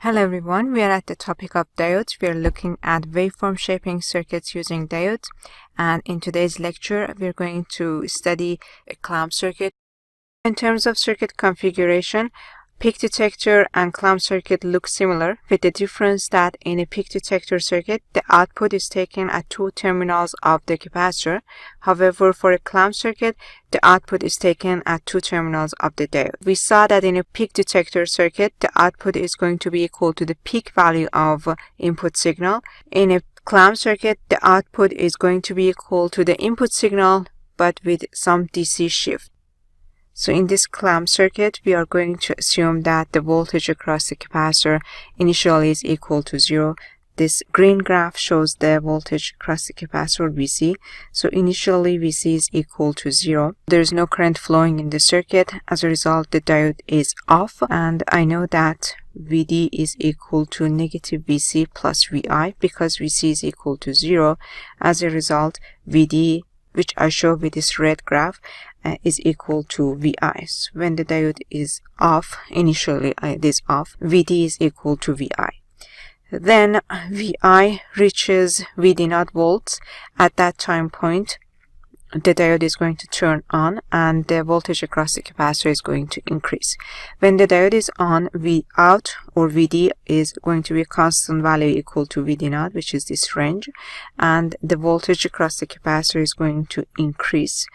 Hello everyone, we are at the topic of diodes. We are looking at waveform shaping circuits using diodes, and in today's lecture we are going to study a clamp circuit. In terms of circuit configuration, peak detector and clamp circuit look similar, with the difference that in a peak detector circuit the output is taken at two terminals of the capacitor. However, for a clamp circuit the output is taken at two terminals of the diode. We saw that in a peak detector circuit the output is going to be equal to the peak value of input signal. In a clamp circuit the output is going to be equal to the input signal but with some DC shift. So in this clamp circuit, we are going to assume that the voltage across the capacitor initially is equal to 0. This green graph shows the voltage across the capacitor VC. So initially VC is equal to 0. There is no current flowing in the circuit. As a result, the diode is off. And I know that VD is equal to negative VC plus VI because VC is equal to 0. As a result, VD, which I show with this red graph, is equal to VI. So when the diode is off, initially it is off, VD is equal to VI. Then VI reaches VD0 volts. At that time point, the diode is going to turn on and the voltage across the capacitor is going to increase. When the diode is on, Vout or VD is going to be a constant value equal to VD0, which is this range, and the voltage across the capacitor is going to increase.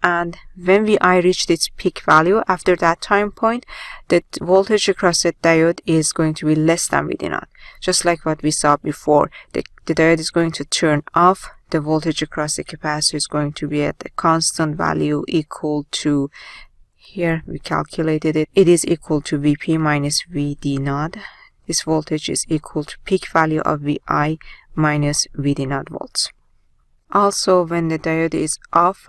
And when VI reached its peak value, after that time point, the voltage across the diode is going to be less than VD0. Just like what we saw before, the diode is going to turn off. The voltage across the capacitor is going to be at a constant value equal to, here we calculated it, it is equal to Vp minus VD0. This voltage is equal to peak value of Vi minus VD0 volts. Also, when the diode is off,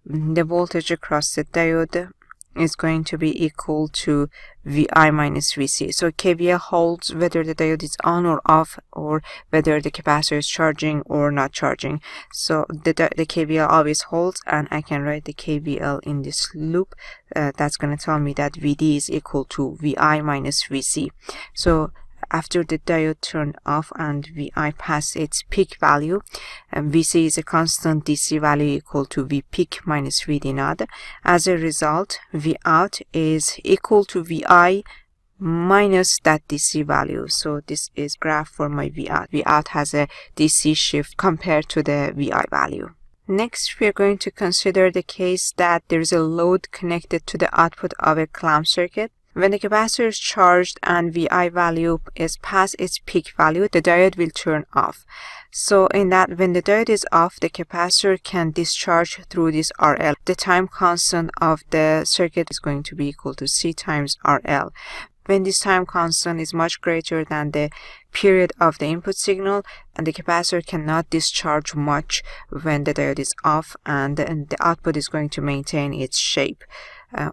the voltage across the diode is going to be equal to Vi minus Vc. So KVL holds whether the diode is on or off, or whether the capacitor is charging or not charging. So the KVL always holds, and I can write the KVL in this loop. That's going to tell me that Vd is equal to Vi minus Vc. So after the diode turned off and Vi passed its peak value, Vc is a constant DC value equal to V peak minus VD0. As a result, Vout is equal to Vi minus that DC value. So this is graph for my Vout. Vout has a DC shift compared to the Vi value. Next, we are going to consider the case that there is a load connected to the output of a clamp circuit. When the capacitor is charged and Vi value is past its peak value, the diode will turn off. So in that, when the diode is off, the capacitor can discharge through this RL. The time constant of the circuit is going to be equal to C times RL. When this time constant is much greater than the period of the input signal, and the capacitor cannot discharge much when the diode is off, and the output is going to maintain its shape.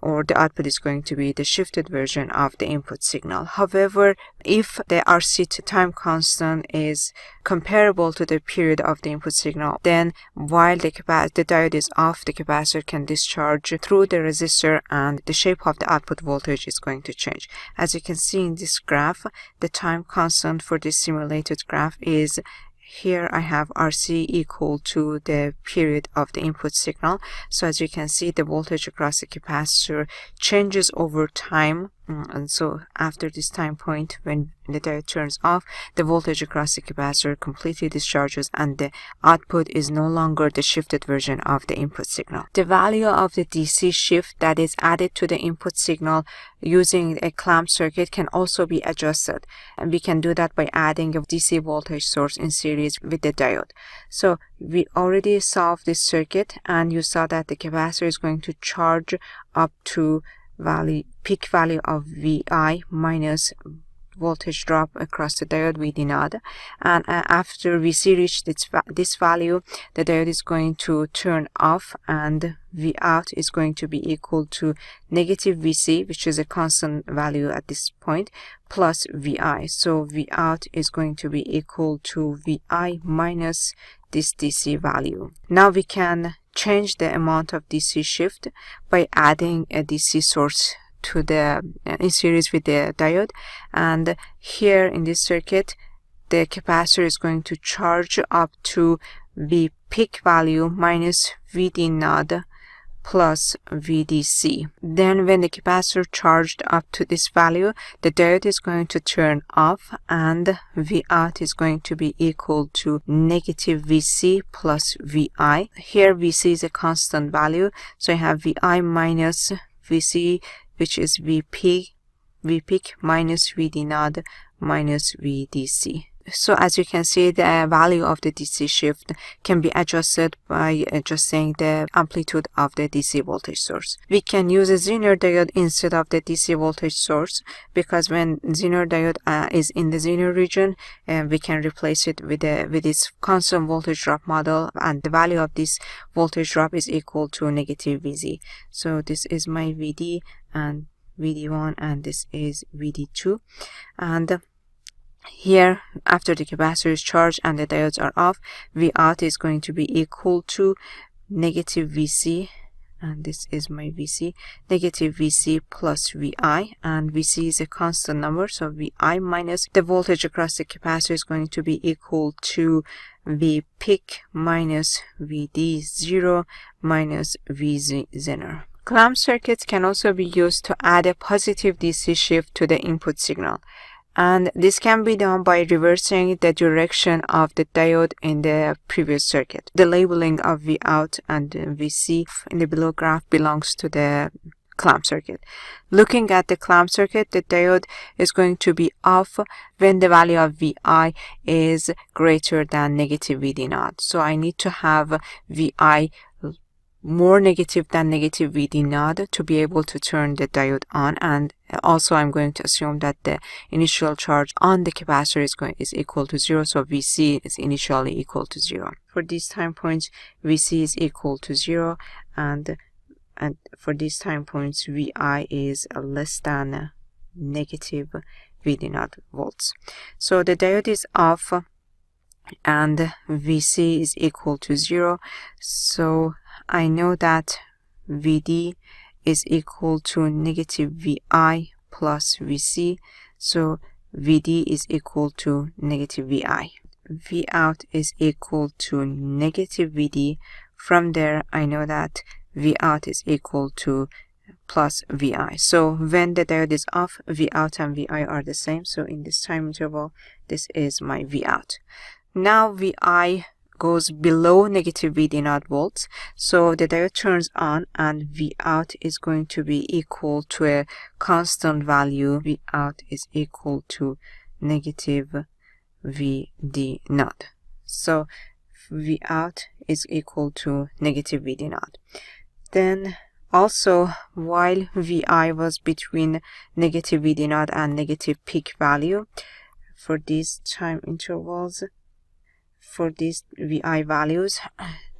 Or the output is going to be the shifted version of the input signal. However, if the RC time constant is comparable to the period of the input signal, then while the diode is off, the capacitor can discharge through the resistor and the shape of the output voltage is going to change. As you can see in this graph, the time constant for this simulated graph is, here I have RC equal to the period of the input signal. So as you can see, the voltage across the capacitor changes over time. And so after this time point, when the diode turns off, the voltage across the capacitor completely discharges and the output is no longer the shifted version of the input signal. The value of the DC shift that is added to the input signal using a clamp circuit can also be adjusted. And we can do that by adding a DC voltage source in series with the diode. So we already solved this circuit, and you saw that the capacitor is going to charge up to peak value of Vi minus voltage drop across the diode VD0, and after Vc reached this value, the diode is going to turn off and Vout is going to be equal to negative Vc, which is a constant value at this point, plus Vi. So Vout is going to be equal to Vi minus this DC value. Now we can change the amount of DC shift by adding a DC source to the in series with the diode, and here in this circuit the capacitor is going to charge up to V peak value minus VD node plus VDC. Then when the capacitor charged up to this value, the diode is going to turn off and V out is going to be equal to negative VC plus VI. Here VC is a constant value, so I have VI minus VC, which is V peak minus VD node minus VDC. So as you can see, the value of the DC shift can be adjusted by adjusting the amplitude of the DC voltage source. We can use a Zener diode instead of the DC voltage source, because when Zener diode is in the Zener region, we can replace it with its constant voltage drop model, and the value of this voltage drop is equal to negative VZ. So this is my VD and VD1, and this is VD2, and here after the capacitor is charged and the diodes are off, V out is going to be equal to negative VC, and this is my VC, negative VC plus VI, and VC is a constant number, so VI minus the voltage across the capacitor is going to be equal to V peak minus VD0 minus VZ Zener. Clamp circuits can also be used to add a positive DC shift to the input signal, and this can be done by reversing the direction of the diode in the previous circuit. The labeling of V out and VC in the below graph belongs to the clamp circuit. Looking at the clamp circuit, the diode is going to be off when the value of VI is greater than negative VD naught. So I need to have VI more negative than negative VD node to be able to turn the diode on, and also I'm going to assume that the initial charge on the capacitor is equal to 0, so VC is initially equal to 0. For these time points, VC is equal to 0, and for these time points, VI is less than negative VD node volts. So the diode is off and VC is equal to 0, so I know that VD is equal to negative VI plus VC, so VD is equal to negative VI. V out is equal to negative VD. From there, I know that V out is equal to plus VI. So when the diode is off, V out and VI are the same. So in this time interval, this is my V out. Now VI goes below negative VD naught volts, so the diode turns on and V out is going to be equal to a constant value. V out is equal to negative VD naught. So V out is equal to negative VD naught. Then also, while VI was between negative VD naught and negative peak value, for these time intervals, for these VI values,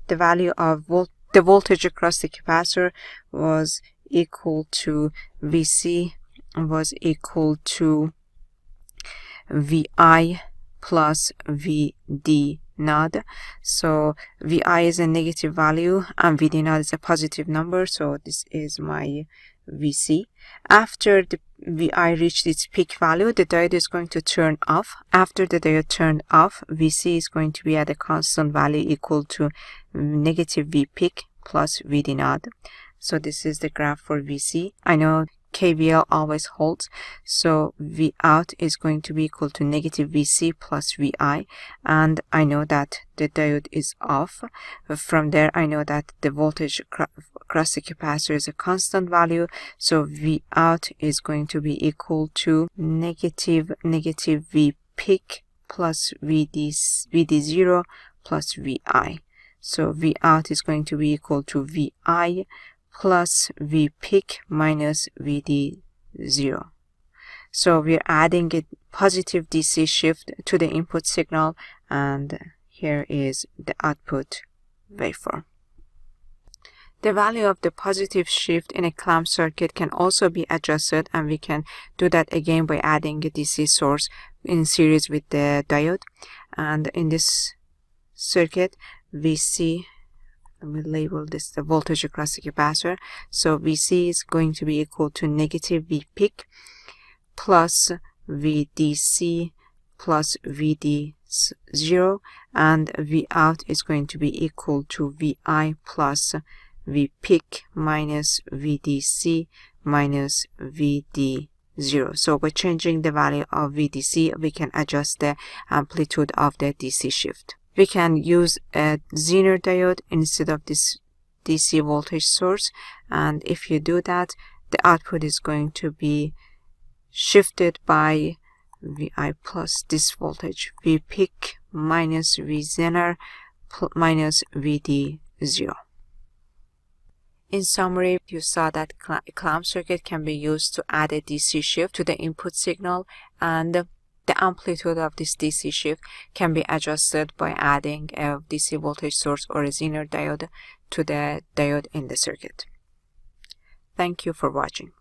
the value of the voltage across the capacitor was equal to VC was equal to VI plus VD node. So VI is a negative value and VD node is a positive number, so this is my VC. After the VI reached its peak value, the diode is going to turn off. After the diode turned off, VC is going to be at a constant value equal to negative V peak plus VD node. So this is the graph for VC. I know KVL always holds, so V out is going to be equal to negative VC plus VI, and I know that the diode is off. From there, I know that the voltage across the capacitor is a constant value, so V out is going to be equal to negative V peak plus VD0 plus VI. So V out is going to be equal to VI plus V peak minus VD0. So we're adding a positive DC shift to the input signal, and here is the output waveform. The value of the positive shift in a clamp circuit can also be adjusted, and we can do that again by adding a DC source in series with the diode. And in this circuit, we see let me label this the voltage across the capacitor. So VC is going to be equal to negative V peak plus VDC plus VD0, and V out is going to be equal to VI plus V peak minus VDC minus VD0. So by changing the value of VDC, we can adjust the amplitude of the DC shift. We can use a Zener diode instead of this DC voltage source, and if you do that, the output is going to be shifted by VI plus this voltage, V peak minus V Zener minus VD0. In summary, you saw that a clamp circuit can be used to add a DC shift to the input signal, and the amplitude of this DC shift can be adjusted by adding a DC voltage source or a Zener diode to the diode in the circuit. Thank you for watching.